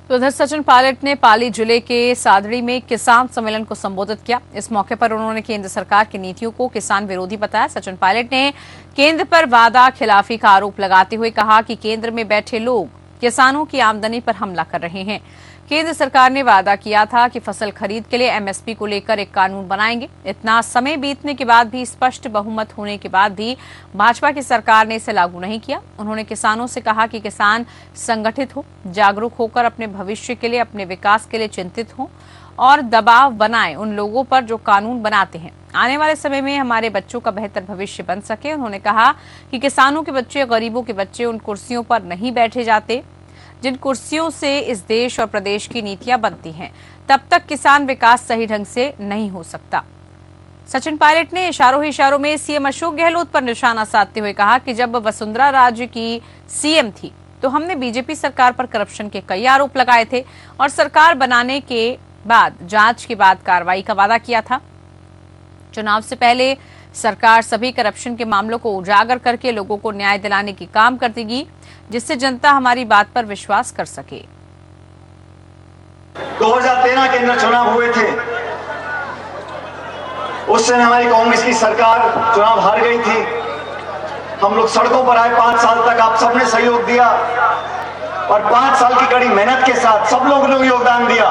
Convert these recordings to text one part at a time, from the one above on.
तो उधर सचिन पायलट ने पाली जिले के सादड़ी में किसान सम्मेलन को संबोधित किया। इस मौके पर उन्होंने केंद्र सरकार की नीतियों को किसान विरोधी बताया। सचिन पायलट ने केंद्र पर वादा खिलाफी का आरोप लगाते हुए कहा कि केंद्र में बैठे लोग किसानों की आमदनी पर हमला कर रहे हैं। केंद्र सरकार ने वादा किया था कि फसल खरीद के लिए एमएसपी को लेकर एक कानून बनाएंगे। इतना समय बीतने के बाद भी, स्पष्ट बहुमत होने के बाद भी भाजपा की सरकार ने इसे लागू नहीं किया। उन्होंने किसानों से कहा कि किसान संगठित हो, जागरूक होकर अपने भविष्य के लिए, अपने विकास के लिए चिंतित हो और दबाव बनाएं उन लोगों पर जो कानून बनाते हैं। आने वाले समय में हमारे बच्चों का बेहतर भविष्य बन सके। उन्होंने कहा कि किसानों के बच्चे, गरीबों के बच्चे उन कुर्सियों पर नहीं बैठे जाते जिन कुर्सियों से इस देश और प्रदेश की नीतियां बनती हैं। तब तक किसान विकास सही ढंग से नहीं हो सकता। सचिन पायलट ने इशारों ही इशारों में सीएम अशोक गहलोत पर निशाना साधते हुए कहा कि जब वसुंधरा राजे की सीएम थी तो हमने बीजेपी सरकार पर करप्शन के कई आरोप लगाए थे और सरकार बनाने के बाद जांच के बाद कार्रवाई का वादा किया था। चुनाव से पहले सरकार सभी करप्शन के मामलों को उजागर करके लोगों को न्याय दिलाने की काम करती, जिससे जनता हमारी बात पर विश्वास कर सके। 2013 के अंदर चुनाव हुए थे, उस समय हमारी कांग्रेस की सरकार चुनाव हार गई थी। हम लोग सड़कों पर आए, 5 साल तक आप सबने सहयोग दिया और 5 साल की कड़ी मेहनत के साथ सब लोगों ने योगदान दिया,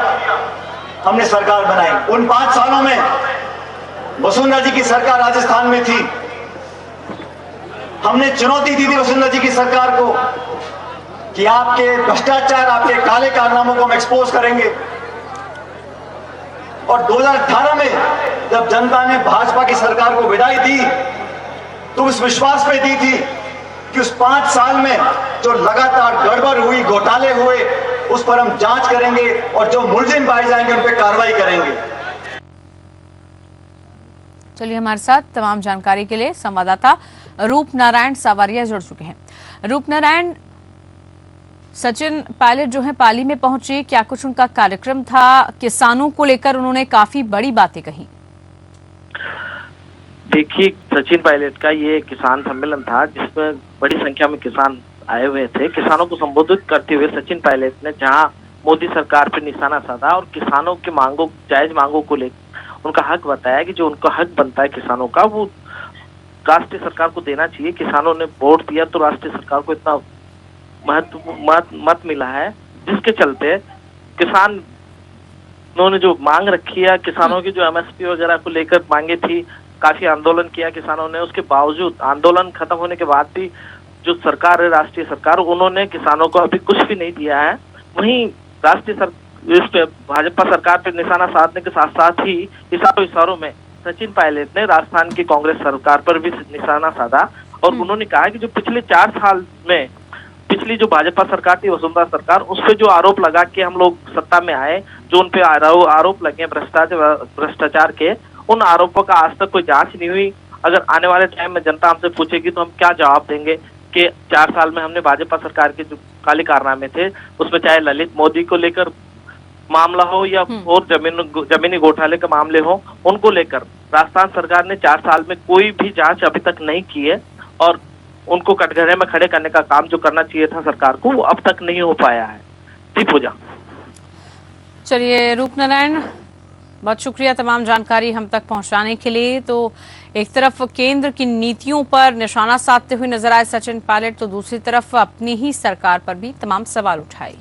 हमने सरकार बनाई। उन 5 सालों में वसुंधरा जी की सरकार राजस्थान में थी। हमने चुनौती दी थी वसुंधरा जी की सरकार को कि आपके भ्रष्टाचार, आपके काले कारनामों को हम एक्सपोज करेंगे। और 2018 में जब जनता ने भाजपा की सरकार को विदाई दी तो उस विश्वास पे दी थी कि उस 5 साल में जो लगातार गड़बड़ हुई, घोटाले हुए, उस पर हम जांच करेंगे और जो मुलजिम पाए जाएंगे उन पर कार्रवाई करेंगे। चलिए, हमारे साथ तमाम जानकारी के लिए संवाददाता रूप नारायण सावरिया जुड़ चुके हैं। रूप नारायण, सचिन पायलट जो है पाली में पहुंचे, क्या कुछ उनका कार्यक्रम था? किसानों को लेकर उन्होंने काफी बड़ी बातें कही। देखिए, सचिन पायलट का ये किसान सम्मेलन था जिसमें बड़ी संख्या में किसान आए हुए थे। किसानों को संबोधित करते हुए सचिन पायलट ने जहां मोदी सरकार पर निशाना साधा और किसानों की मांगों, जायज मांगों को लेकर उनका हक बताया कि जो उनका हक बनता है किसानों का, वो राष्ट्रीय सरकार को देना चाहिए। किसानों ने वोट दिया तो राष्ट्रीय सरकार को इतना मत मिला है, जिसके चलते किसानों ने जो मांग रखी है, किसानों की जो एमएसपी वगैरह को लेकर मांगे थी, काफी आंदोलन किया किसानों ने। उसके बावजूद आंदोलन खत्म होने के बाद भी जो सरकार है, राष्ट्रीय सरकार, उन्होंने किसानों को अभी कुछ भी नहीं दिया है। वहीं इस पे भाजपा सरकार पे निशाना साधने के साथ साथ ही इशारों में सचिन पायलट ने राजस्थान की कांग्रेस सरकार पर भी निशाना साधा और उन्होंने कहा कि जो पिछले 4 साल में पिछली जो भाजपा सरकार थी, वसुंधरा सरकार, उस पे जो आरोप लगा के हम लोग सत्ता में आए, जो उन पे आरोप लगे भ्रष्टाचार के, उन आरोपों का आज तक कोई जांच नहीं हुई। अगर आने वाले टाइम में जनता हमसे पूछेगी तो हम क्या जवाब देंगे कि 4 साल में हमने भाजपा सरकार के जो काले कारनामे थे, उसमें चाहे ललित मोदी को लेकर मामला हो या और जमीनी घोटाले के मामले हो, उनको लेकर राजस्थान सरकार ने 4 साल में कोई भी जांच अभी तक नहीं की है और उनको कटघरे में खड़े करने का काम जो करना चाहिए था सरकार को, वो अब तक नहीं हो पाया है। जी पूजा। चलिए रूप नारायण, बहुत शुक्रिया तमाम जानकारी हम तक पहुंचाने के लिए। तो एक तरफ केंद्र की नीतियों पर निशाना साधते हुए नजर आए सचिन पायलट, तो दूसरी तरफ अपनी ही सरकार पर भी तमाम सवाल उठाए।